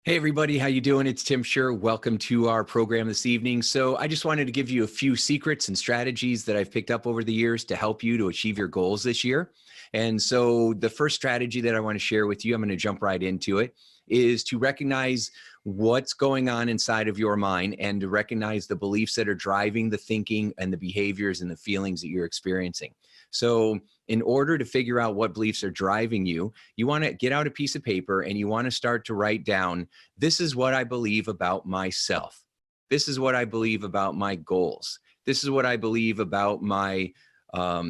Hey everybody, how you doing? It's Tim Shurr. Welcome to our program this evening. So I just wanted to give you a few secrets and strategies that I've picked up over the years to help you to achieve your goals this year. And so the first strategy that I want to share with you, I'm going to jump right into it, is to recognize what's going on inside of your mind and to recognize the beliefs that are driving the thinking and the behaviors and the feelings that you're experiencing. So in order to figure out what beliefs are driving you, you want to get out a piece of paper and you want to start to write down, this is what I believe about myself. This is what I believe about my goals. This is what I believe about my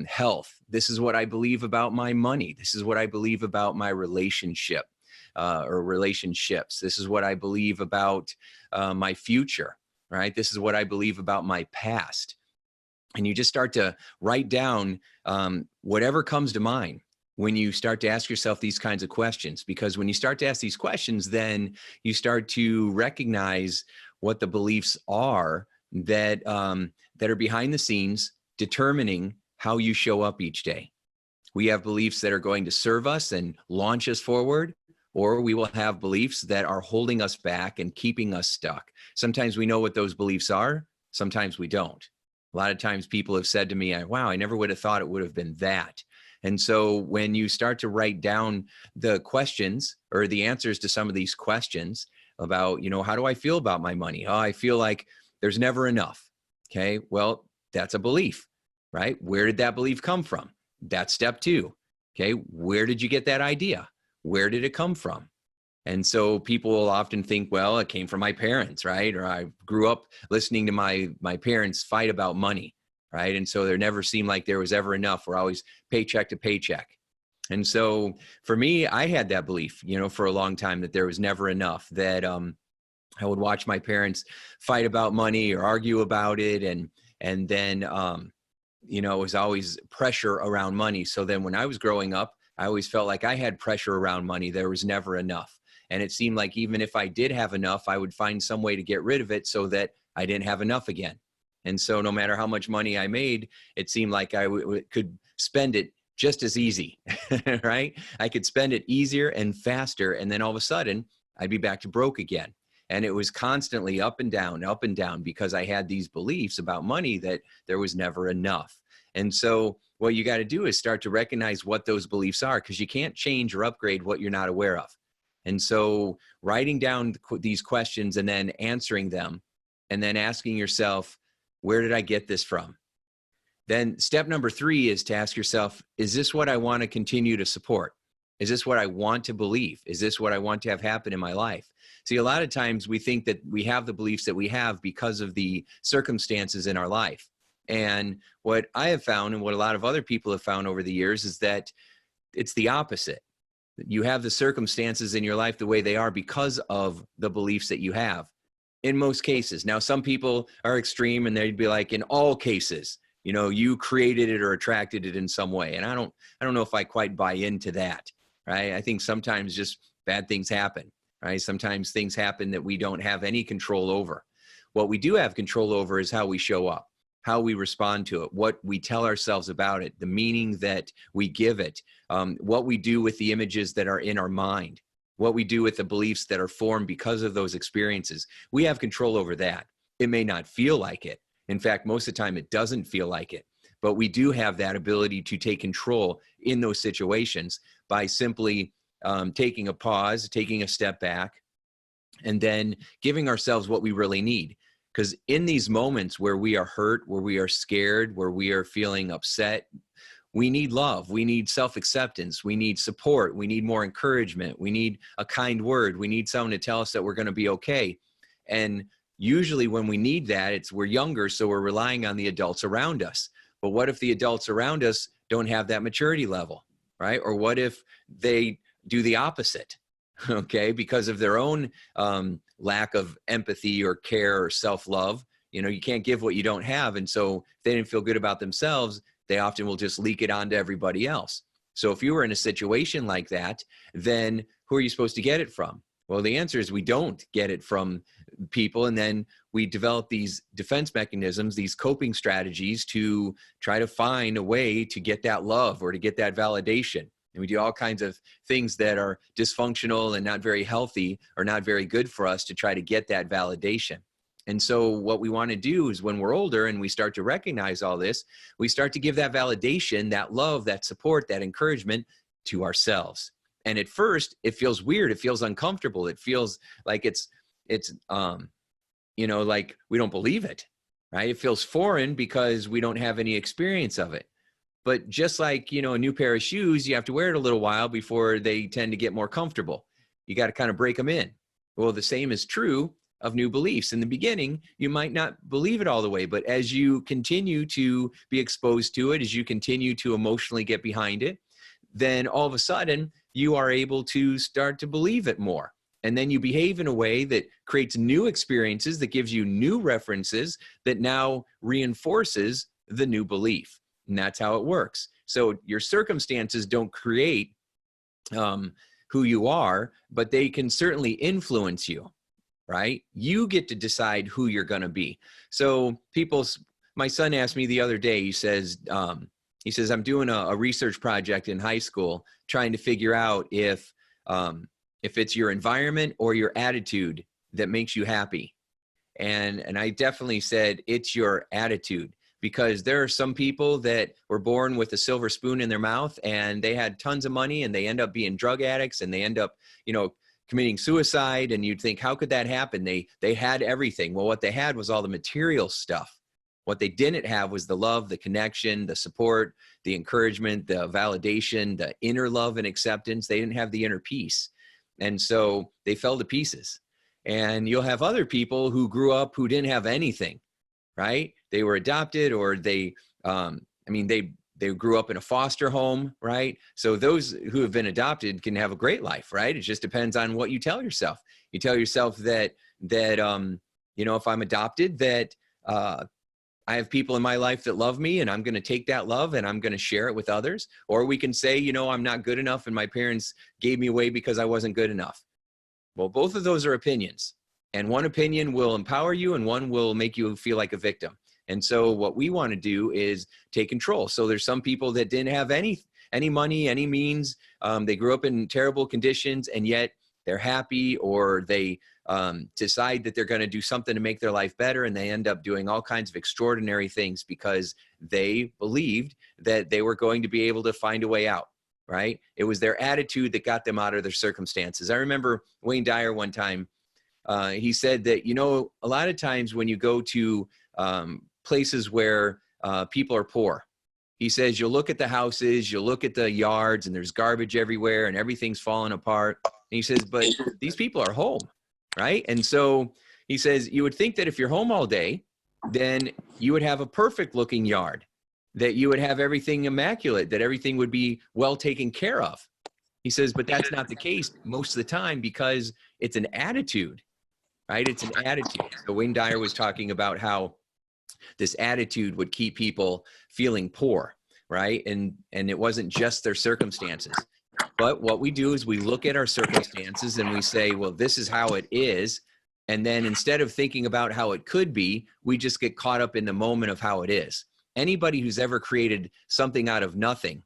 health. This is what I believe about my money. This is what I believe about my relationship or relationships. This is what I believe about my future, right? This is what I believe about my past. And you just start to write down whatever comes to mind when you start to ask yourself these kinds of questions. Because when you start to ask these questions, then you start to recognize what the beliefs are that that are behind the scenes determining how you show up each day. We have beliefs that are going to serve us and launch us forward, or we will have beliefs that are holding us back and keeping us stuck. Sometimes we know what those beliefs are, sometimes we don't. A lot of times people have said to me, wow, I never would have thought it would have been that. And so when you start to write down the questions or the answers to some of these questions about, how do I feel about my money? Oh, I feel like there's never enough. Okay, well, that's a belief, right? Where did that belief come from? That's step two. Okay, where did you get that idea? Where did it come from? And so people will often think, well, it came from my parents, right? Or I grew up listening to my parents fight about money, right? And so there never seemed like there was ever enough. We're always paycheck to paycheck. And so for me, I had that belief, for a long time that there was never enough, that I would watch my parents fight about money or argue about it. And then, it was always pressure around money. So then when I was growing up, I always felt like I had pressure around money. There was never enough. And it seemed like even if I did have enough, I would find some way to get rid of it so that I didn't have enough again. And so no matter how much money I made, it seemed like I could spend it just as easy, right? I could spend it easier and faster. And then all of a sudden I'd be back to broke again. And it was constantly up and down because I had these beliefs about money that there was never enough. And so what you got to do is start to recognize what those beliefs are, because you can't change or upgrade what you're not aware of. And so writing down these questions and then answering them and then asking yourself, where did I get this from? Then step number 3 is to ask yourself, is this what I want to continue to support? Is this what I want to believe? Is this what I want to have happen in my life? See, a lot of times we think that we have the beliefs that we have because of the circumstances in our life. And what I have found, and what a lot of other people have found over the years, is that it's the opposite. You have the circumstances in your life the way they are because of the beliefs that you have in most cases. Now, some people are extreme and they'd be like, in all cases, you created it or attracted it in some way. And I don't know if I quite buy into that, right? I think sometimes just bad things happen, right? Sometimes things happen that we don't have any control over. What we do have control over is how we show up, how we respond to it, what we tell ourselves about it, the meaning that we give it, what we do with the images that are in our mind, what we do with the beliefs that are formed because of those experiences. We have control over that. It may not feel like it. In fact, most of the time it doesn't feel like it, but we do have that ability to take control in those situations by simply taking a pause, taking a step back, and then giving ourselves what we really need. Because in these moments where we are hurt, where we are scared, where we are feeling upset, we need love, we need self-acceptance, we need support, we need more encouragement, we need a kind word, we need someone to tell us that we're going to be okay. And usually when we need that, we're younger, so we're relying on the adults around us. But what if the adults around us don't have that maturity level, right? Or what if they do the opposite? Okay, because of their own lack of empathy or care or self-love. You can't give what you don't have. And so if they didn't feel good about themselves, they often will just leak it on to everybody else. So if you were in a situation like that, then who are you supposed to get it from? Well, the answer is we don't get it from people. And then we develop these defense mechanisms, these coping strategies to try to find a way to get that love or to get that validation. and we do all kinds of things that are dysfunctional and not very healthy or not very good for us to try to get that validation. And so what we want to do is when we're older and we start to recognize all this, we start to give that validation, that love, that support, that encouragement to ourselves. And at first it feels weird. It feels uncomfortable. It feels like it's like we don't believe it, right? It feels foreign because we don't have any experience of it. But just like, a new pair of shoes, you have to wear it a little while before they tend to get more comfortable. You got to kind of break them in. Well, the same is true of new beliefs. In the beginning, you might not believe it all the way, but as you continue to be exposed to it, as you continue to emotionally get behind it, then all of a sudden you are able to start to believe it more. And then you behave in a way that creates new experiences, that gives you new references, that now reinforces the new belief. And that's how it works. So your circumstances don't create who you are, but they can certainly influence you, right? You get to decide who you're going to be. So my son asked me the other day, he says, I'm doing a research project in high school, trying to figure out if it's your environment or your attitude that makes you happy. And I definitely said, it's your attitude. Because there are some people that were born with a silver spoon in their mouth and they had tons of money and they end up being drug addicts and they end up, committing suicide. And you'd think, how could that happen? They had everything. Well, what they had was all the material stuff. What they didn't have was the love, the connection, the support, the encouragement, the validation, the inner love and acceptance. They didn't have the inner peace. And so they fell to pieces. And you'll have other people who grew up who didn't have anything. Right? They were adopted, or they grew up in a foster home, right? So those who have been adopted can have a great life, right? It just depends on what you tell yourself. You tell yourself that if I'm adopted, that I have people in my life that love me, and I'm going to take that love and I'm going to share it with others. Or we can say, I'm not good enough and my parents gave me away because I wasn't good enough. Well, both of those are opinions. And one opinion will empower you and one will make you feel like a victim. And so what we want to do is take control. So there's some people that didn't have any money, any means. They grew up in terrible conditions and yet they're happy, or they decide that they're going to do something to make their life better. And they end up doing all kinds of extraordinary things because they believed that they were going to be able to find a way out, right? It was their attitude that got them out of their circumstances. I remember Wayne Dyer one time, he said that, a lot of times when you go to places where people are poor, he says, you'll look at the houses, you'll look at the yards, and there's garbage everywhere and everything's falling apart. And he says, but these people are home, right? And so he says, you would think that if you're home all day, then you would have a perfect looking yard, that you would have everything immaculate, that everything would be well taken care of. He says, but that's not the case most of the time because it's an attitude. Right? It's an attitude. So Wayne Dyer was talking about how this attitude would keep people feeling poor, right? And it wasn't just their circumstances. But what we do is we look at our circumstances and we say, well, this is how it is. And then instead of thinking about how it could be, we just get caught up in the moment of how it is. Anybody who's ever created something out of nothing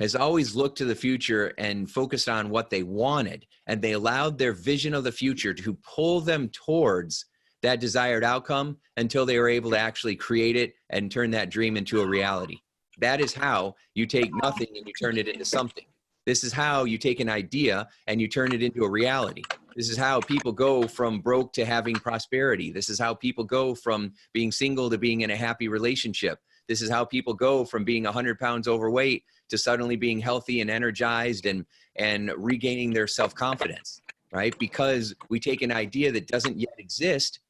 has always looked to the future and focused on what they wanted. And they allowed their vision of the future to pull them towards that desired outcome until they were able to actually create it and turn that dream into a reality. That is how you take nothing and you turn it into something. This is how you take an idea and you turn it into a reality. This is how people go from broke to having prosperity. This is how people go from being single to being in a happy relationship. This is how people go from being 100 pounds overweight to suddenly being healthy and energized and regaining their self-confidence, right? Because we take an idea that doesn't yet exist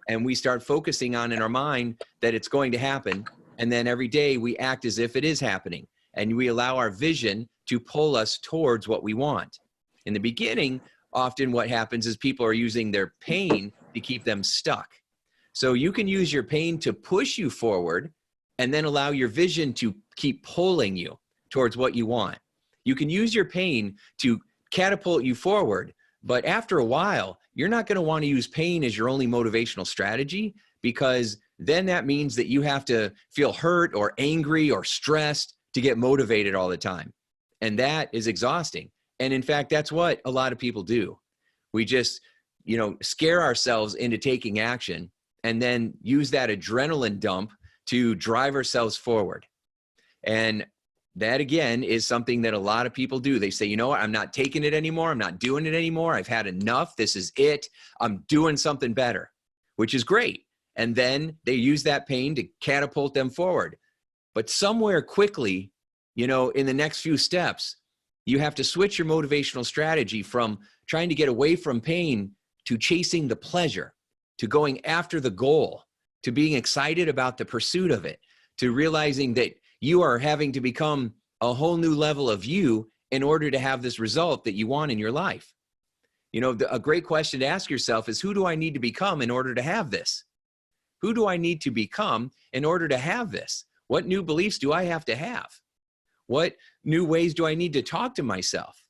and we start focusing on in our mind that it's going to happen. And then every day we act as if it is happening and we allow our vision to pull us towards what we want. In the beginning, often what happens is people are using their pain to keep them stuck. So you can use your pain to push you forward and then allow your vision to keep pulling you towards what you want. You can use your pain to catapult you forward, but after a while, you're not going to want to use pain as your only motivational strategy, because then that means that you have to feel hurt or angry or stressed to get motivated all the time. And that is exhausting. And in fact, that's what a lot of people do. We just, scare ourselves into taking action and then use that adrenaline dump to drive ourselves forward. And that, again, is something that a lot of people do. They say, you know what, I'm not taking it anymore. I'm not doing it anymore. I've had enough. This is it. I'm doing something better, which is great. And then they use that pain to catapult them forward. But somewhere quickly, in the next few steps, you have to switch your motivational strategy from trying to get away from pain to chasing the pleasure, to going after the goal, to being excited about the pursuit of it, to realizing that you are having to become a whole new level of you in order to have this result that you want in your life. A great question to ask yourself is, who do I need to become in order to have this? Who do I need to become in order to have this? What new beliefs do I have to have? What new ways do I need to talk to myself?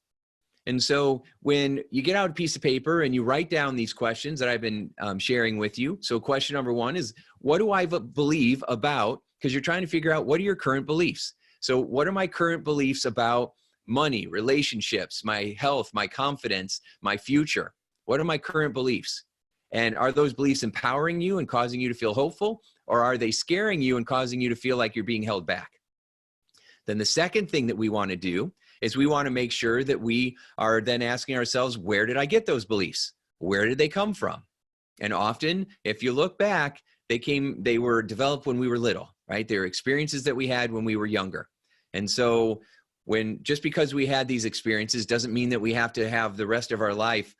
And so when you get out a piece of paper and you write down these questions that I've been sharing with you. So question number one is, what do I believe about, because you're trying to figure out what are your current beliefs. So what are my current beliefs about money, relationships, my health, my confidence, my future? What are my current beliefs? And are those beliefs empowering you and causing you to feel hopeful? Or are they scaring you and causing you to feel like you're being held back? Then the second thing that we want to do is we want to make sure that we are then asking ourselves, where did I get those beliefs? Where did they come from? And often, if you look back, they were developed when we were little, right? They're experiences that we had when we were younger. And so just because we had these experiences doesn't mean that we have to have the rest of our life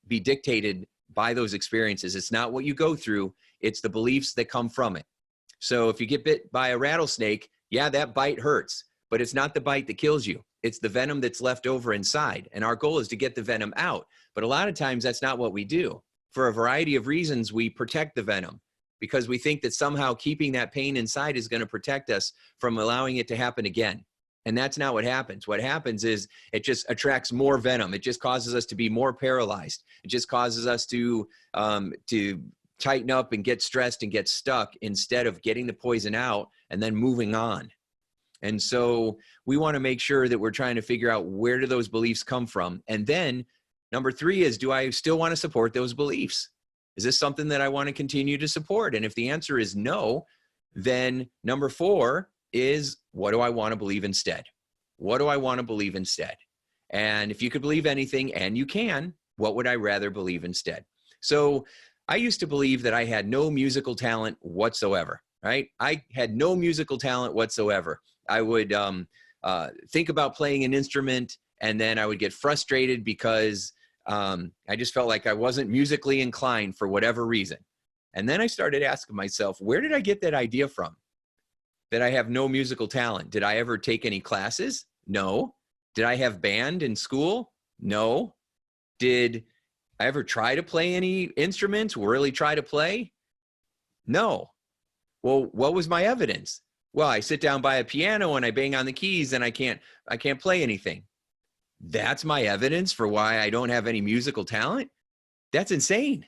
be dictated by those experiences. It's not what you go through, it's the beliefs that come from it. So if you get bit by a rattlesnake, yeah, that bite hurts, but it's not the bite that kills you. It's the venom that's left over inside. And our goal is to get the venom out. But a lot of times that's not what we do. For a variety of reasons, we protect the venom because we think that somehow keeping that pain inside is going to protect us from allowing it to happen again. And that's not what happens. What happens is it just attracts more venom. It just causes us to be more paralyzed. It just causes us to tighten up and get stressed and get stuck instead of getting the poison out and then moving on. And so we want to make sure that we're trying to figure out, where do those beliefs come from? And then number three is, do I still want to support those beliefs? Is this something that I want to continue to support? And if the answer is no, then number four is, what do I want to believe instead? What do I want to believe instead? And if you could believe anything, and you can, what would I rather believe instead? So I used to believe that I had no musical talent whatsoever, right? I had no musical talent whatsoever. I would think about playing an instrument, and then I would get frustrated because I just felt like I wasn't musically inclined for whatever reason. And then I started asking myself, where did I get that idea from? That I have no musical talent? Did I ever take any classes? No. Did I have band in school? No. Did I ever try to play any instruments, really try to play? No. Well, what was my evidence? Well, I sit down by a piano and I bang on the keys and I can't play anything. That's my evidence for why I don't have any musical talent? That's insane.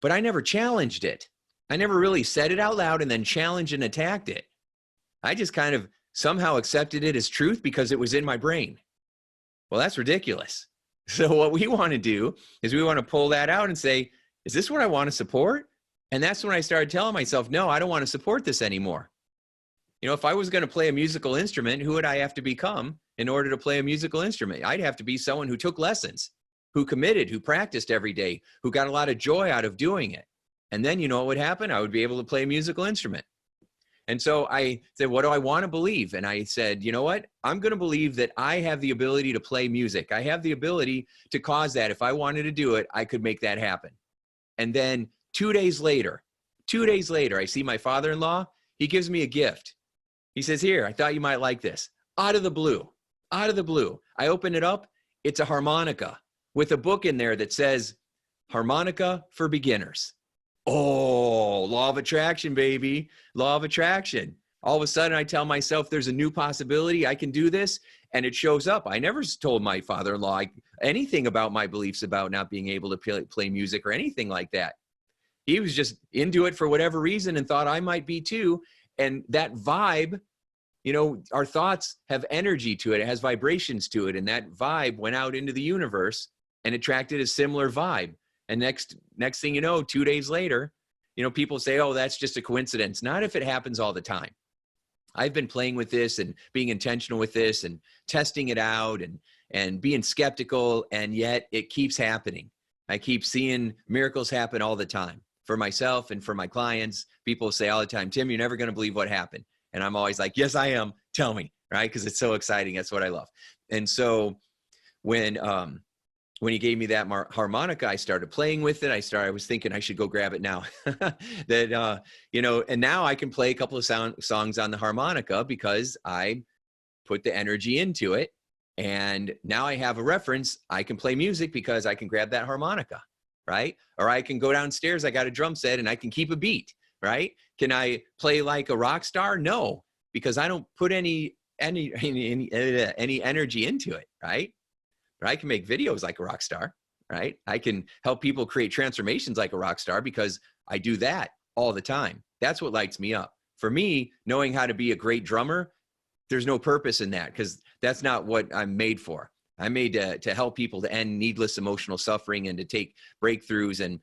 But I never challenged it. I never really said it out loud and then challenged and attacked it. I just kind of somehow accepted it as truth because it was in my brain. Well, that's ridiculous. So what we want to do is we want to pull that out and say, is this what I want to support? And that's when I started telling myself, no, I don't want to support this anymore. If I was going to play a musical instrument, who would I have to become in order to play a musical instrument? I'd have to be someone who took lessons, who committed, who practiced every day, who got a lot of joy out of doing it. And then what would happen? I would be able to play a musical instrument. And so I said, what do I want to believe? And I said, you know what? I'm going to believe that I have the ability to play music. I have the ability to cause that. If I wanted to do it, I could make that happen. And then 2 days later, I see my father-in-law. He gives me a gift. He says, here, I thought you might like this. Out of the blue. I open it up. It's a harmonica with a book in there that says, Harmonica for Beginners. Oh, law of attraction, baby. Law of attraction. All of a sudden, I tell myself there's a new possibility. I can do this. And it shows up. I never told my father-in-law anything about my beliefs about not being able to play music or anything like that. He was just into it for whatever reason and thought I might be too. And that vibe our thoughts have energy to it. It has vibrations to it. And that vibe went out into the universe and attracted a similar vibe. And next thing you know, 2 days later, people say, oh, that's just a coincidence. Not if it happens all the time. I've been playing with this and being intentional with this and testing it out and being skeptical, and yet it keeps happening. I keep seeing miracles happen all the time for myself and for my clients. People say all the time, Tim, you're never going to believe what happened. And I'm always like, yes, I am. Tell me, right? Because it's so exciting. That's what I love. And so when he gave me that harmonica, I started playing with it. I was thinking I should go grab it now. And now I can play a couple of songs on the harmonica because I put the energy into it. And now I have a reference. I can play music because I can grab that harmonica, right? Or I can go downstairs. I got a drum set and I can keep a beat, right? Can I play like a rock star? No, because I don't put any energy into it, right? But I can make videos like a rock star, right? I can help people create transformations like a rock star because I do that all the time. That's what lights me up. For me, knowing how to be a great drummer, there's no purpose in that because that's not what I'm made for. I'm made to help people to end needless emotional suffering and to take breakthroughs and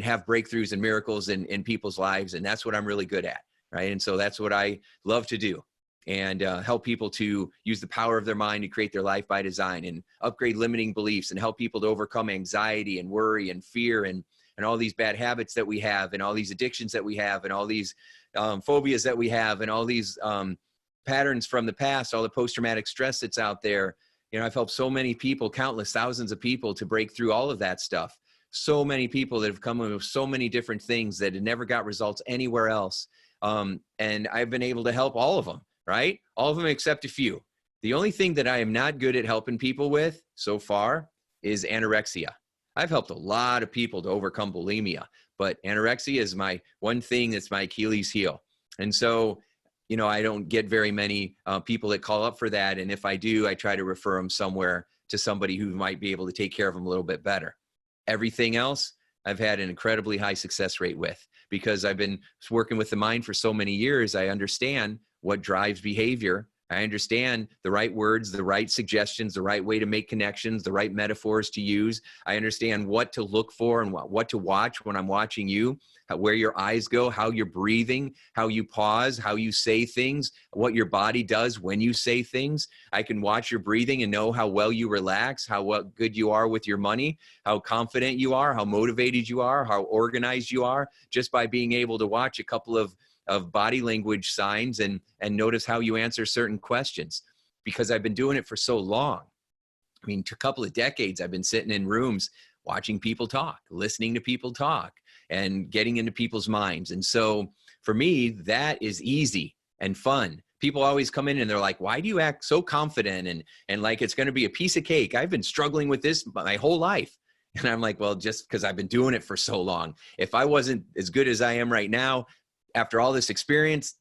have breakthroughs and miracles in people's lives. And that's what I'm really good at, right? And so that's what I love to do. And help people to use the power of their mind to create their life by design and upgrade limiting beliefs and help people to overcome anxiety and worry and fear and all these bad habits that we have and all these addictions that we have and all these phobias that we have and all these patterns from the past, all the post-traumatic stress that's out there. I've helped so many people, countless thousands of people, to break through all of that stuff. So many people that have come up with so many different things that had never got results anywhere else. And I've been able to help all of them. Right? All of them except a few. The only thing that I am not good at helping people with so far is anorexia. I've helped a lot of people to overcome bulimia, but anorexia is my one thing that's my Achilles heel. And so, I don't get very many people that call up for that. And if I do, I try to refer them somewhere to somebody who might be able to take care of them a little bit better. Everything else, I've had an incredibly high success rate with because I've been working with the mind for so many years. I understand what drives behavior. I understand the right words, the right suggestions, the right way to make connections, the right metaphors to use. I understand what to look for and what to watch when I'm watching you, where your eyes go, how you're breathing, how you pause, how you say things, what your body does when you say things. I can watch your breathing and know how well you relax, how good you are with your money, how confident you are, how motivated you are, how organized you are, just by being able to watch a couple of body language signs and notice how you answer certain questions, because I've been doing it for so long. I mean, a couple of decades, I've been sitting in rooms watching people talk, listening to people talk, and getting into people's minds. And so for me, that is easy and fun. People always come in and they're like, why do you act so confident and like it's going to be a piece of cake? I've been struggling with this my whole life. And I'm like, well, just because I've been doing it for so long. If I wasn't as good as I am right now, after all this experience,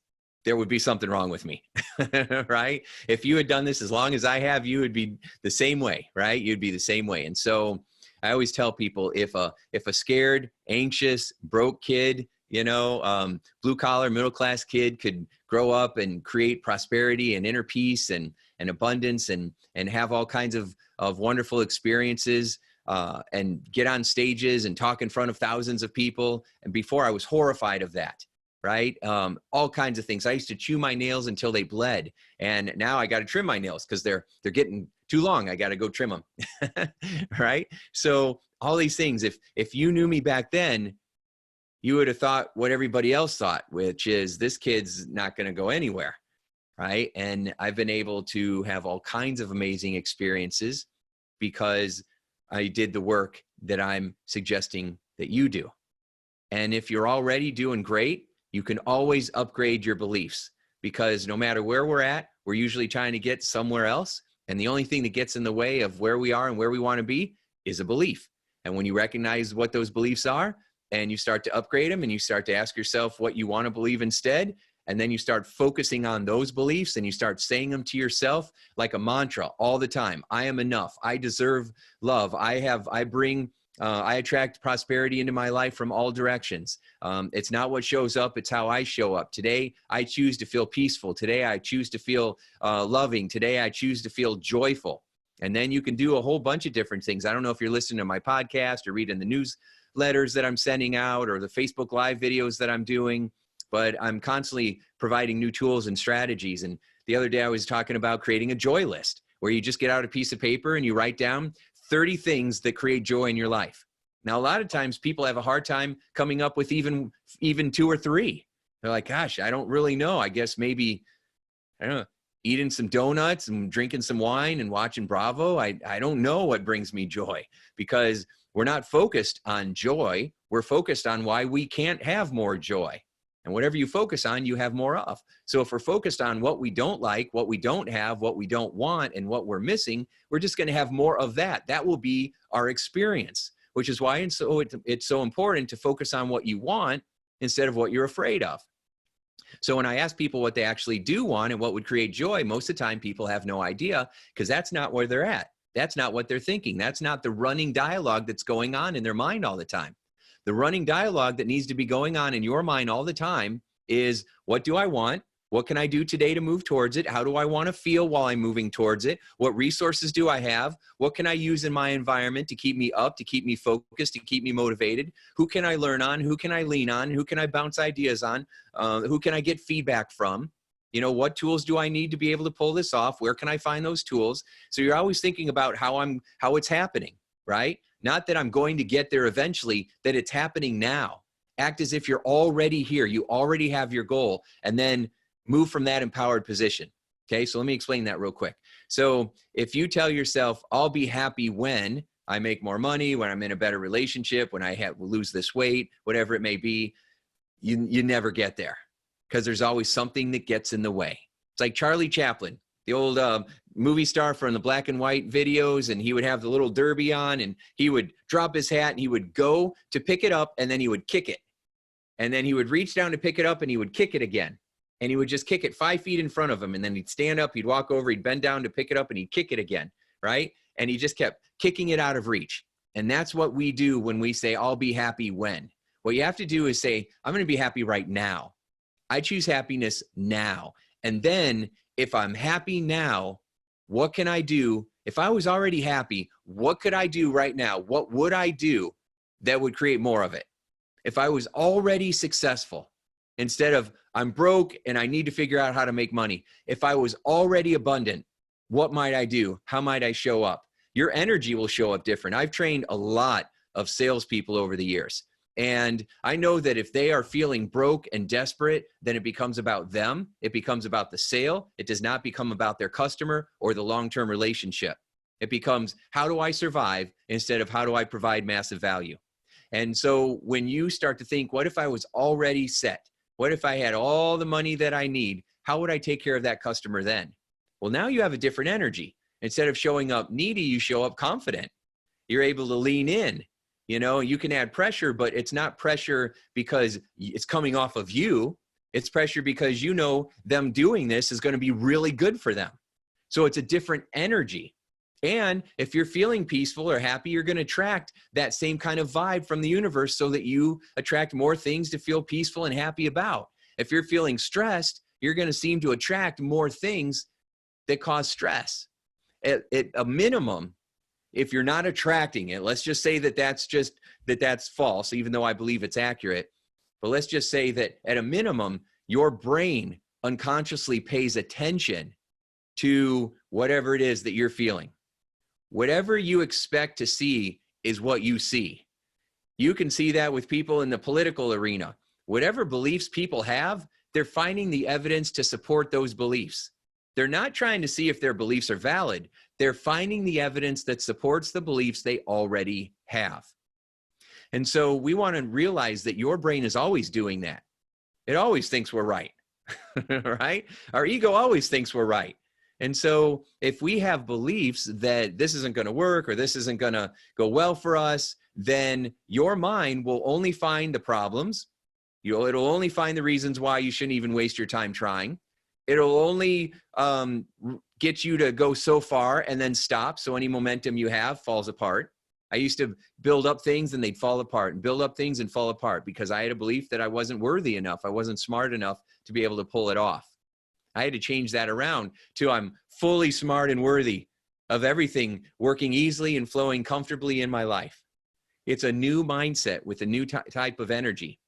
there would be something wrong with me, right? If you had done this as long as I have, you would be the same way, right? You'd be the same way. And so I always tell people, if a scared, anxious, broke kid, blue collar, middle class kid could grow up and create prosperity and inner peace and abundance and have all kinds of wonderful experiences, and get on stages and talk in front of thousands of people. And before, I was horrified of that. Right? All kinds of things. I used to chew my nails until they bled. And now I got to trim my nails because they're getting too long. I got to go trim them. Right? So all these things, if you knew me back then, you would have thought what everybody else thought, which is this kid's not going to go anywhere. Right? And I've been able to have all kinds of amazing experiences because I did the work that I'm suggesting that you do. And if you're already doing great, you can always upgrade your beliefs, because no matter where we're at, we're usually trying to get somewhere else. And the only thing that gets in the way of where we are and where we want to be is a belief. And when you recognize what those beliefs are and you start to upgrade them and you start to ask yourself what you want to believe instead, and then you start focusing on those beliefs and you start saying them to yourself like a mantra all the time. I am enough. I deserve love. I bring I attract prosperity into my life from all directions. It's not what shows up, it's how I show up. Today, I choose to feel peaceful. Today, I choose to feel loving. Today, I choose to feel joyful. And then you can do a whole bunch of different things. I don't know if you're listening to my podcast or reading the newsletters that I'm sending out or the Facebook Live videos that I'm doing, but I'm constantly providing new tools and strategies. And the other day I was talking about creating a joy list where you just get out a piece of paper and you write down 30 things that create joy in your life. Now, a lot of times people have a hard time coming up with even 2 or 3. They're like, gosh, I don't really know. I guess maybe, I don't know, eating some donuts and drinking some wine and watching Bravo. I don't know what brings me joy, because we're not focused on joy. We're focused on why we can't have more joy. And whatever you focus on, you have more of. So if we're focused on what we don't like, what we don't have, what we don't want, and what we're missing, we're just going to have more of that. That will be our experience, which is why it's so important to focus on what you want instead of what you're afraid of. So when I ask people what they actually do want and what would create joy, most of the time people have no idea, because that's not where they're at. That's not what they're thinking. That's not the running dialogue that's going on in their mind all the time. The running dialogue that needs to be going on in your mind all the time is, what do I want? What can I do today to move towards it? How do I want to feel while I'm moving towards it? What resources do I have? What can I use in my environment to keep me up, to keep me focused, to keep me motivated? Who can I learn on? Who can I lean on? Who can I bounce ideas on? Who can I get feedback from? You know, what tools do I need to be able to pull this off? Where can I find those tools? So you're always thinking about how it's happening, right? Not that I'm going to get there eventually, that it's happening now. Act as if you're already here. You already have your goal, and then move from that empowered position. Okay, so let me explain that real quick. So if you tell yourself, I'll be happy when I make more money, when I'm in a better relationship, when I lose this weight, whatever it may be, you never get there, because there's always something that gets in the way. It's like Charlie Chaplin, the old movie star from the black and white videos, and he would have the little derby on, and he would drop his hat and he would go to pick it up, and then he would kick it. And then he would reach down to pick it up and he would kick it again. And he would just kick it 5 feet in front of him. And then he'd stand up, he'd walk over, he'd bend down to pick it up, and he'd kick it again, right? And he just kept kicking it out of reach. And that's what we do when we say, I'll be happy when. What you have to do is say, I'm going to be happy right now. I choose happiness now. And then if I'm happy now, what can I do? If I was already happy, what could I do right now? What would I do that would create more of it? If I was already successful, instead of I'm broke and I need to figure out how to make money. If I was already abundant, what might I do? How might I show up? Your energy will show up different. I've trained a lot of salespeople over the years. And I know that if they are feeling broke and desperate, then it becomes about them. It becomes about the sale. It does not become about their customer or the long-term relationship. It becomes, how do I survive, instead of how do I provide massive value? And so when you start to think, what if I was already set? What if I had all the money that I need? How would I take care of that customer then? Well, now you have a different energy. Instead of showing up needy, you show up confident. You're able to lean in. You know, you can add pressure, but it's not pressure because it's coming off of you. It's pressure because you know them doing this is going to be really good for them. So it's a different energy. And if you're feeling peaceful or happy, you're going to attract that same kind of vibe from the universe, so that you attract more things to feel peaceful and happy about. If you're feeling stressed, you're going to seem to attract more things that cause stress. At a minimum, if you're not attracting it, let's just say that that's false, even though I believe it's accurate. But let's just say that at a minimum, your brain unconsciously pays attention to whatever it is that you're feeling. Whatever you expect to see is what you see. You can see that with people in the political arena. Whatever beliefs people have, they're finding the evidence to support those beliefs. They're not trying to see if their beliefs are valid. They're finding the evidence that supports the beliefs they already have. And so we want to realize that your brain is always doing that. It always thinks we're right, right? Our ego always thinks we're right. And so if we have beliefs that this isn't going to work or this isn't going to go well for us, then your mind will only find the problems. It'll only find the reasons why you shouldn't even waste your time trying. It'll only get you to go so far and then stop. So any momentum you have falls apart. I used to build up things and they'd fall apart, and build up things and fall apart because I had a belief that I wasn't worthy enough. I wasn't smart enough to be able to pull it off. I had to change that around to I'm fully smart and worthy of everything working easily and flowing comfortably in my life. It's a new mindset with a new type of energy.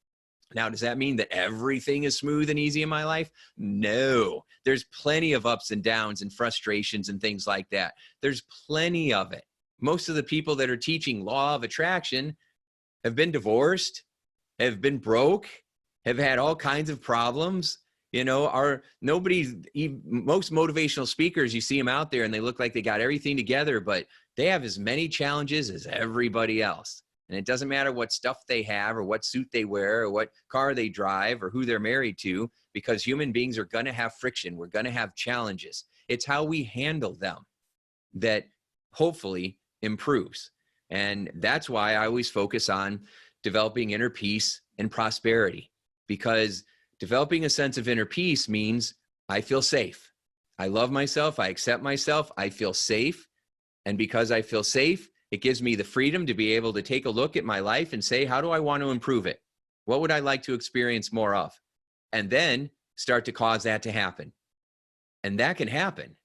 Now, does that mean that everything is smooth and easy in my life? No, there's plenty of ups and downs and frustrations and things like that. There's plenty of it. Most of the people that are teaching law of attraction have been divorced, have been broke, have had all kinds of problems. You know, most motivational speakers, you see them out there and they look like they got everything together, but they have as many challenges as everybody else. And it doesn't matter what stuff they have or what suit they wear or what car they drive or who they're married to, because human beings are going to have friction. We're going to have challenges. It's how we handle them that hopefully improves. And that's why I always focus on developing inner peace and prosperity, because developing a sense of inner peace means I feel safe. I love myself. I accept myself. I feel safe. And because I feel safe, it gives me the freedom to be able to take a look at my life and say, how do I want to improve it? What would I like to experience more of? And then start to cause that to happen. And that can happen.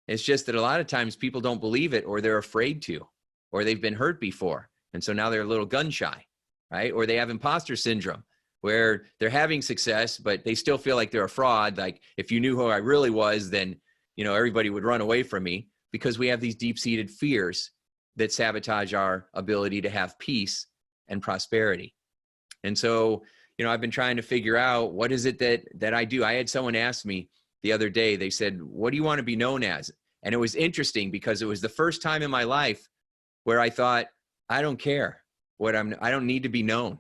It's just that a lot of times people don't believe it, or they're afraid to, or they've been hurt before. And so now they're a little gun shy, right? Or they have imposter syndrome where they're having success, but they still feel like they're a fraud. Like if you knew who I really was, then, you know, everybody would run away from me, because we have these deep-seated fears that sabotage our ability to have peace and prosperity. And so, you know, I've been trying to figure out what is it that I do. I had someone ask me the other day, they said, what do you want to be known as? And it was interesting because it was the first time in my life where I thought, I don't care I don't need to be known.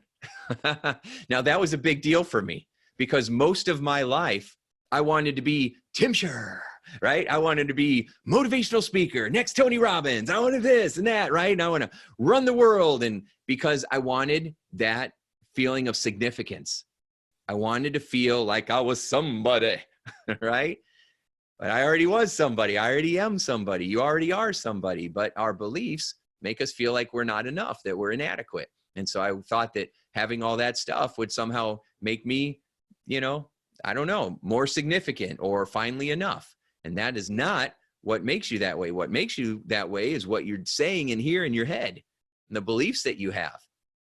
Now that was a big deal for me, because most of my life I wanted to be Tim Shurr, right? I wanted to be motivational speaker, next Tony Robbins. I wanted this and that, right? And I want to run the world. And because I wanted that feeling of significance, I wanted to feel like I was somebody, right? But I already was somebody. I already am somebody. You already are somebody. But our beliefs make us feel like we're not enough, that we're inadequate. And so I thought that having all that stuff would somehow make me, you know, I don't know, more significant or finally enough. And that is not what makes you that way. What makes you that way is what you're saying in here in your head, and the beliefs that you have,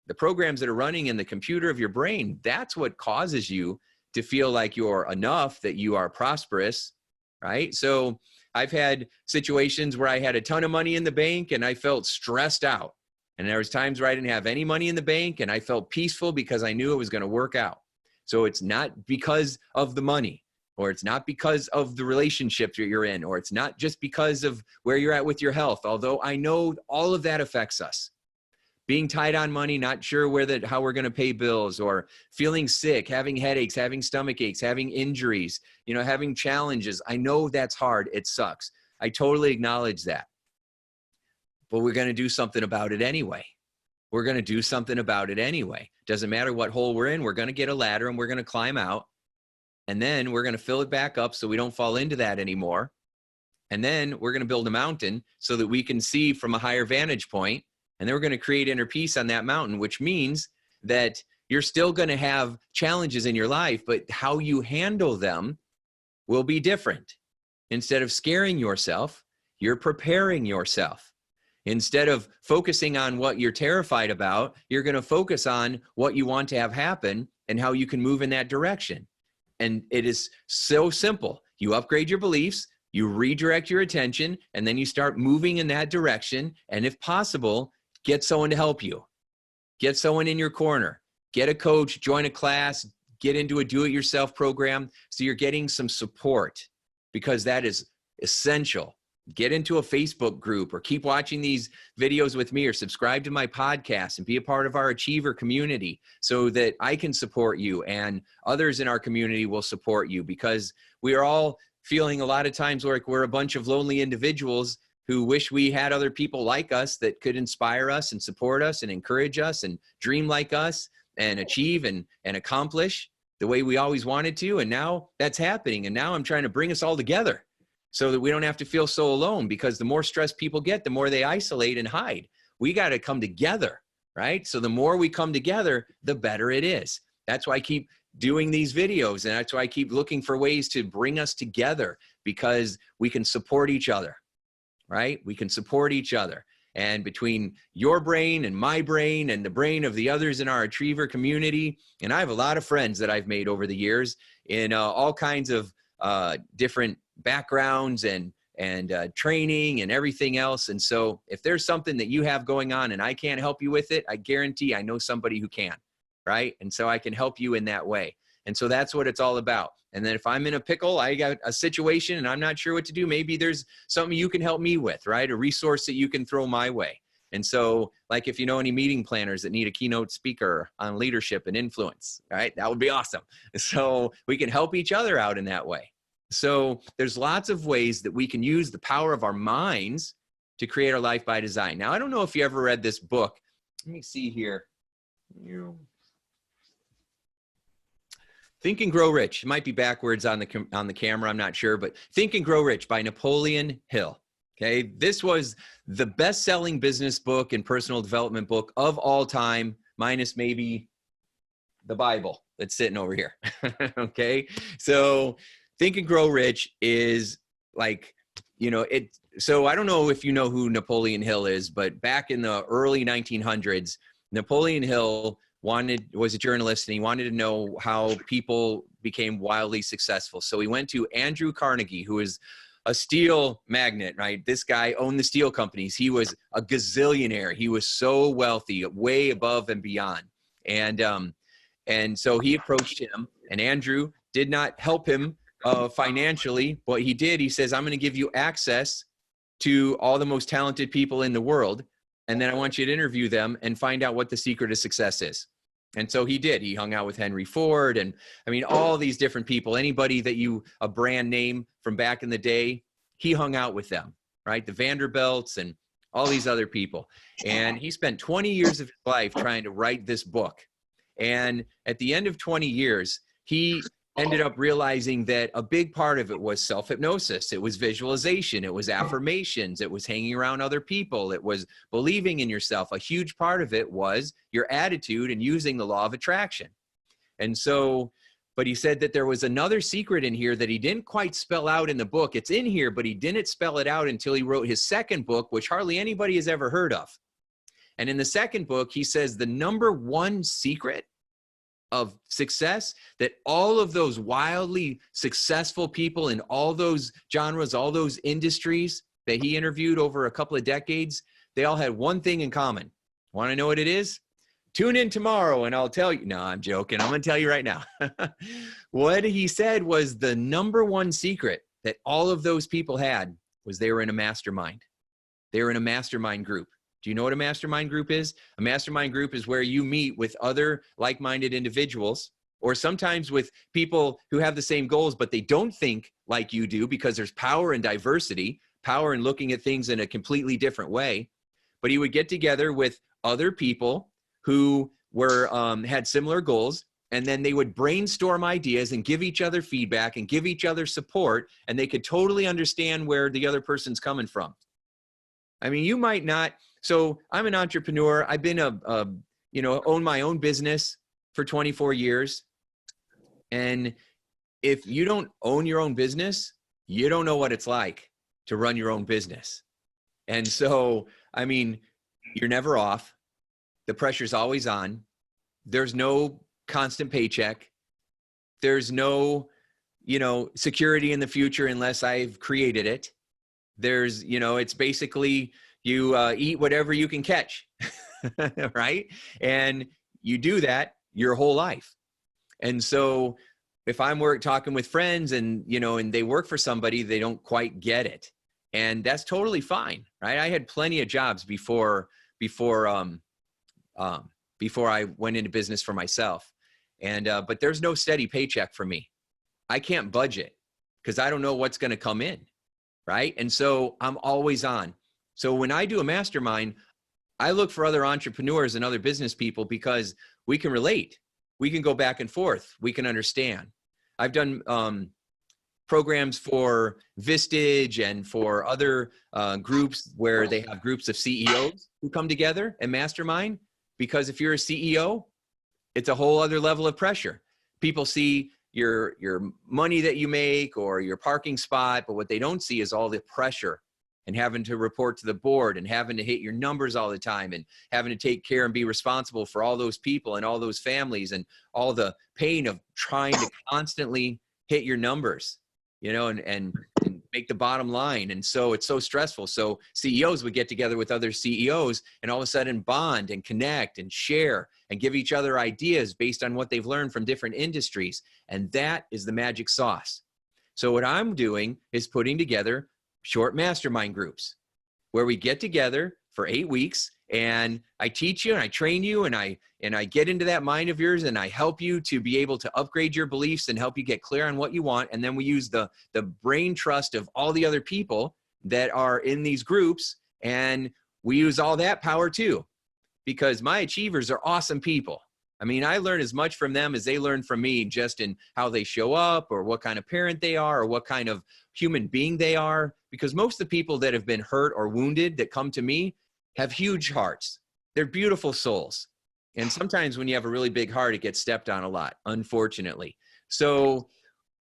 the programs that are running in the computer of your brain. That's what causes you to feel like you're enough, that you are prosperous, right? So I've had situations where I had a ton of money in the bank and I felt stressed out. And there was times where I didn't have any money in the bank and I felt peaceful because I knew it was going to work out. So it's not because of the money, or it's not because of the relationship that you're in, or it's not just because of where you're at with your health. Although I know all of that affects us. Being tight on money, not sure how we're going to pay bills, or feeling sick, having headaches, having stomach aches, having injuries, you know, having challenges. I know that's hard. It sucks. I totally acknowledge that. But we're going to do something about it anyway. We're going to do something about it anyway. Doesn't matter what hole we're in. We're going to get a ladder and we're going to climb out. And then we're going to fill it back up so we don't fall into that anymore. And then we're going to build a mountain so that we can see from a higher vantage point. And then we're going to create inner peace on that mountain, which means that you're still going to have challenges in your life, but how you handle them will be different. Instead of scaring yourself, you're preparing yourself. Instead of focusing on what you're terrified about, you're going to focus on what you want to have happen and how you can move in that direction. And it is so simple. You upgrade your beliefs, you redirect your attention, and then you start moving in that direction. And if possible, get someone to help you. Get someone in your corner. Get a coach, join a class, get into a do-it-yourself program so you're getting some support, because that is essential. Get into a Facebook group, or keep watching these videos with me, or subscribe to my podcast and be a part of our Achiever community so that I can support you and others in our community will support you, because we are all feeling a lot of times like we're a bunch of lonely individuals who wish we had other people like us that could inspire us and support us and encourage us and dream like us and achieve and accomplish the way we always wanted to. And now that's happening. And now I'm trying to bring us all together so that we don't have to feel so alone, because the more stressed people get, the more they isolate and hide. we got to come together, right? So the more we come together, the better it is. That's why I keep doing these videos, and that's why I keep looking for ways to bring us together, because we can support each other, right? We can support each other. And between your brain and my brain and the brain of the others in our Achiever community, and I have a lot of friends that I've made over the years in all kinds of different backgrounds and training and everything else. And so if there's something that you have going on and I can't help you with it, I guarantee I know somebody who can, right? And so I can help you in that way. And so that's what it's all about. And then if I'm in a pickle, I got a situation and I'm not sure what to do, maybe there's something you can help me with, right? A resource that you can throw my way. And so, like, if you know any meeting planners that need a keynote speaker on leadership and influence, right? That would be awesome. So we can help each other out in that way. So there's lots of ways that we can use the power of our minds to create our life by design. Now, I don't know if you ever read this book. Let me see here. Think and Grow Rich. It might be backwards on the camera, I'm not sure, but Think and Grow Rich by Napoleon Hill. Okay, this was the best-selling business book and personal development book of all time, minus maybe the Bible that's sitting over here. Okay, so Think and Grow Rich is like, so I don't know if you know who Napoleon Hill is, but back in the early 1900s, Napoleon Hill was a journalist, and he wanted to know how people became wildly successful. So he went to Andrew Carnegie, who is a steel magnate, right? This guy owned the steel companies. He was a gazillionaire. He was so wealthy, way above and beyond. And so he approached him, and Andrew did not help him financially. What he did, he says, I'm going to give you access to all the most talented people in the world. And then I want you to interview them and find out what the secret of success is. And so he did. He hung out with Henry Ford and, I mean, all these different people, anybody that a brand name from back in the day, he hung out with them, right? The Vanderbilts and all these other people. And he spent 20 years of his life trying to write this book. And at the end of 20 years, he ended up realizing that a big part of it was self-hypnosis. It was visualization. It was affirmations. It was hanging around other people. It was believing in yourself. A huge part of it was your attitude and using the law of attraction. And so, but he said that there was another secret in here that he didn't quite spell out in the book. It's in here, but he didn't spell it out until he wrote his second book, which hardly anybody has ever heard of. And in the second book, he says the number one secret of success that all of those wildly successful people in all those genres, all those industries that he interviewed over a couple of decades, they all had one thing in common. Want to know what it is? Tune in tomorrow and I'll tell you. No, I'm joking. I'm going to tell you right now. What he said was the number one secret that all of those people had was they were in a mastermind. They were in a mastermind group. Do you know what a mastermind group is? A mastermind group is where you meet with other like-minded individuals, or sometimes with people who have the same goals, but they don't think like you do, because there's power in diversity, power in looking at things in a completely different way. But he would get together with other people who had similar goals, and then they would brainstorm ideas and give each other feedback and give each other support, and they could totally understand where the other person's coming from. I mean, you might not. So I'm an entrepreneur. I've been own my own business for 24 years. And if you don't own your own business, you don't know what it's like to run your own business. And so, I mean, you're never off. The pressure's always on. There's no constant paycheck. There's no, security in the future unless I've created it. There's, it's basically, you eat whatever you can catch, right? And you do that your whole life. And so if I'm talking with friends and, and they work for somebody, they don't quite get it. And that's totally fine, right? I had plenty of jobs before I went into business for myself. And, but there's no steady paycheck for me. I can't budget because I don't know what's going to come in, right? And so I'm always on. So when I do a mastermind, I look for other entrepreneurs and other business people because we can relate. We can go back and forth. We can understand. I've done programs for Vistage and for other groups where they have groups of CEOs who come together and mastermind. Because if you're a CEO, it's a whole other level of pressure. People see your money that you make or your parking spot, but what they don't see is all the pressure and having to report to the board and having to hit your numbers all the time and having to take care and be responsible for all those people and all those families and all the pain of trying to constantly hit your numbers, you know, and make the bottom line. And so it's so stressful. So CEOs would get together with other CEOs and all of a sudden bond and connect and share and give each other ideas based on what they've learned from different industries. And that is the magic sauce. So what I'm doing is putting together short mastermind groups where we get together for 8 weeks and I teach you and I train you and I get into that mind of yours and I help you to be able to upgrade your beliefs and help you get clear on what you want. And then we use the brain trust of all the other people that are in these groups, and we use all that power too, because my achievers are awesome people. I mean, I learn as much from them as they learn from me, just in how they show up or what kind of parent they are or what kind of human being they are. Because most of the people that have been hurt or wounded that come to me have huge hearts. They're beautiful souls. And sometimes when you have a really big heart, it gets stepped on a lot, unfortunately. So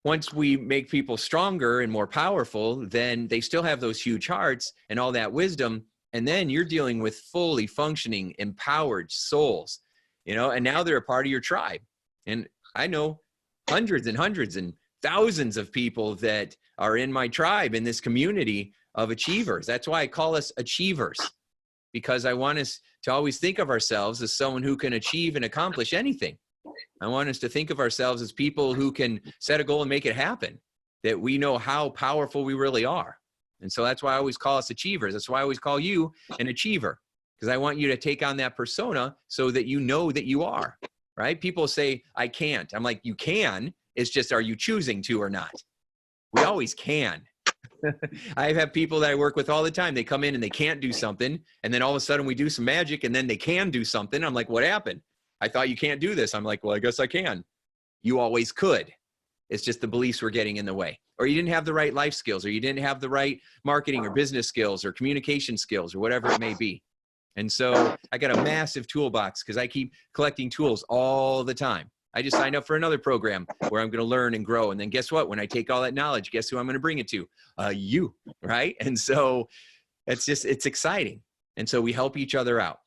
once we make people stronger and more powerful, then they still have those huge hearts and all that wisdom. And then you're dealing with fully functioning, empowered souls. You know, and now they're a part of your tribe. And I know hundreds and hundreds and thousands of people that are in my tribe, in this community of achievers. That's why I call us achievers, because I want us to always think of ourselves as someone who can achieve and accomplish anything. I want us to think of ourselves as people who can set a goal and make it happen, that we know how powerful we really are. And so that's why I always call us achievers. That's why I always call you an achiever. Because I want you to take on that persona so that you know that you are, right? People say, I can't. I'm like, you can. It's just, are you choosing to or not? We always can. I have people that I work with all the time. They come in and they can't do something. And then all of a sudden we do some magic and then they can do something. I'm like, what happened? I thought you can't do this. I'm like, well, I guess I can. You always could. It's just the beliefs were getting in the way. Or you didn't have the right life skills, or you didn't have the right marketing or business skills or communication skills or whatever it may be. And so I got a massive toolbox because I keep collecting tools all the time. I just signed up for another program where I'm going to learn and grow. And then guess what? When I take all that knowledge, guess who I'm going to bring it to? You, right? And so it's exciting. And so we help each other out.